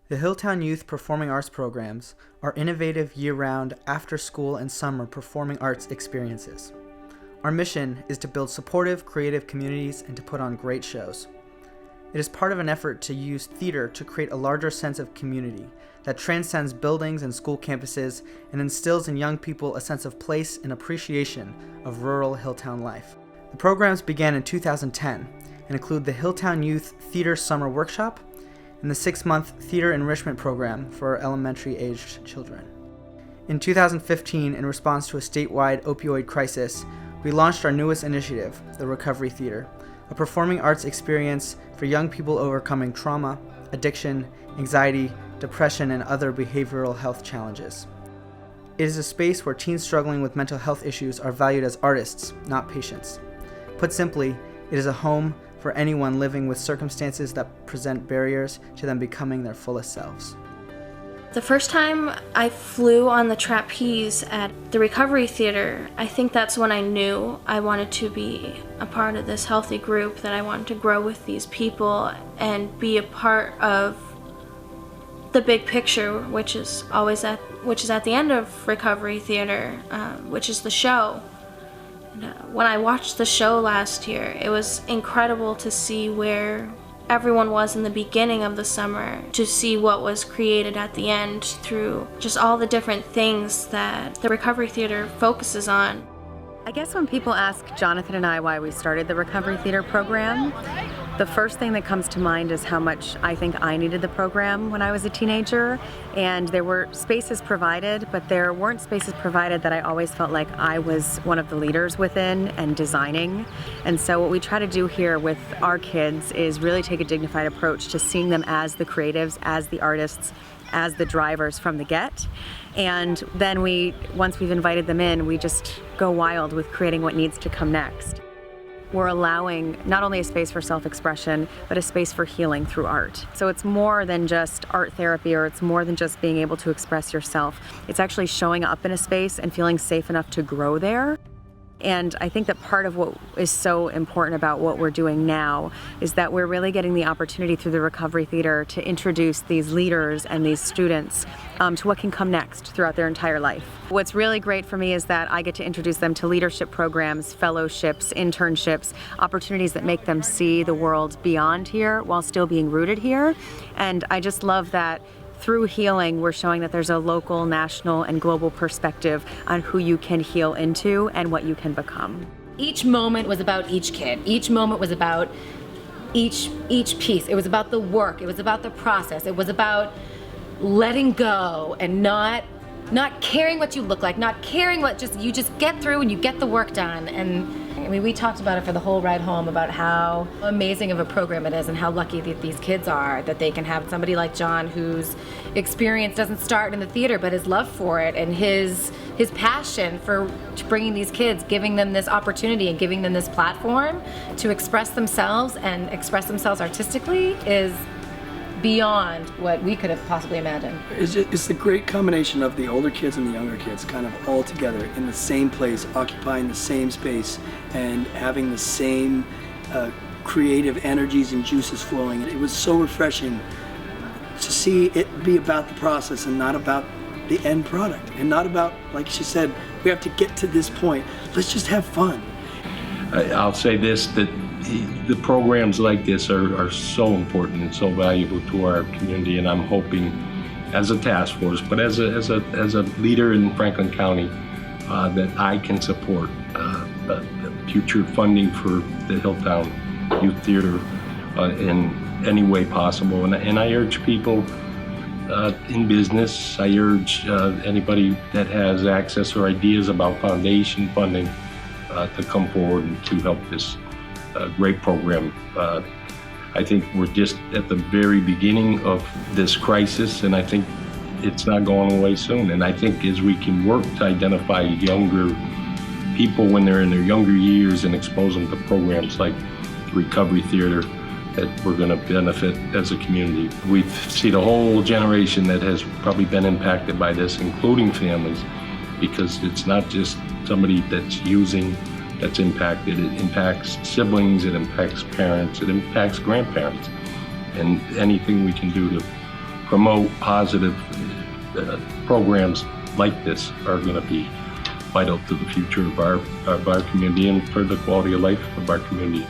The Hilltown Youth Performing Arts programs are innovative year-round, after-school and summer performing arts experiences. Our mission is to build supportive, creative communities and to put on great shows. It is part of an effort to use theater to create a larger sense of community that transcends buildings and school campuses and instills in young people a sense of place and appreciation of rural Hilltown life. The programs began in 2010 and include the Hilltown Youth Theater Summer Workshop and the 6-month Theater Enrichment Program for elementary-aged children. In 2015, in response to a statewide opioid crisis, we launched our newest initiative, the Recovery Theater, a performing arts experience for young people overcoming trauma, addiction, anxiety, depression, and other behavioral health challenges. It is a space where teens struggling with mental health issues are valued as artists, not patients. Put simply, it is a home for anyone living with circumstances that present barriers to them becoming their fullest selves. The first time I flew on the trapeze at the Recovery Theater, I think that's when I knew I wanted to be a part of this healthy group, that I wanted to grow with these people and be a part of the big picture, which is at the end of Recovery Theater, which is the show. When I watched the show last year, it was incredible to see where everyone was in the beginning of the summer, to see what was created at the end through just all the different things that the Recovery Theater focuses on. I guess when people ask Jonathan and I why we started the Recovery Theater program, the first thing that comes to mind is how much I think I needed the program when I was a teenager, and there were spaces provided, but there weren't spaces provided that I always felt like I was one of the leaders within and designing. And so what we try to do here with our kids is really take a dignified approach to seeing them as the creatives, as the artists, as the drivers from the get. And then once we've invited them in, we just go wild with creating what needs to come next. We're allowing not only a space for self-expression, but a space for healing through art. So it's more than just art therapy, or it's more than just being able to express yourself. It's actually showing up in a space and feeling safe enough to grow there. And I think that part of what is so important about what we're doing now is that we're really getting the opportunity through the Recovery Theater to introduce these leaders and these students to what can come next throughout their entire life. What's really great for me is that I get to introduce them to leadership programs, fellowships, internships, opportunities that make them see the world beyond here while still being rooted here. And I just love that through healing, we're showing that there's a local, national, and global perspective on who you can heal into and what you can become. Each moment was about each kid. Each moment was about each piece. It was about the work. It was about the process. It was about letting go and not caring what you look like, not caring what you just get through and you get the work done. And I mean, we talked about it for the whole ride home, about how amazing of a program it is and how lucky these kids are that they can have somebody like John, whose experience doesn't start in the theater, but his love for it and his passion for bringing these kids, giving them this opportunity and giving them this platform to express themselves and express themselves artistically is beyond what we could have possibly imagined. It's the great combination of the older kids and the younger kids kind of all together in the same place, occupying the same space and having the same creative energies and juices flowing. It was so refreshing to see it be about the process and not about the end product, and not about, like she said, we have to get to this point. Let's just have fun. I'll say this, that the programs like this are so important and so valuable to our community, and I'm hoping, as a task force, but as a leader in Franklin County, that I can support the future funding for the Hilltown Youth Theater in any way possible. And I urge people in business, I urge anybody that has access or ideas about foundation funding to come forward and to help this great program. I think we're just at the very beginning of this crisis, and I think it's not going away soon. And I think as we can work to identify younger people when they're in their younger years and expose them to programs like Recovery Theater, that we're going to benefit as a community. We've seen a whole generation that has probably been impacted by this, including families, because it's not just somebody that's using that's impacted. It impacts siblings, it impacts parents, it impacts grandparents. And anything we can do to promote positive programs like this are going to be vital to the future of our community and for the quality of life of our community.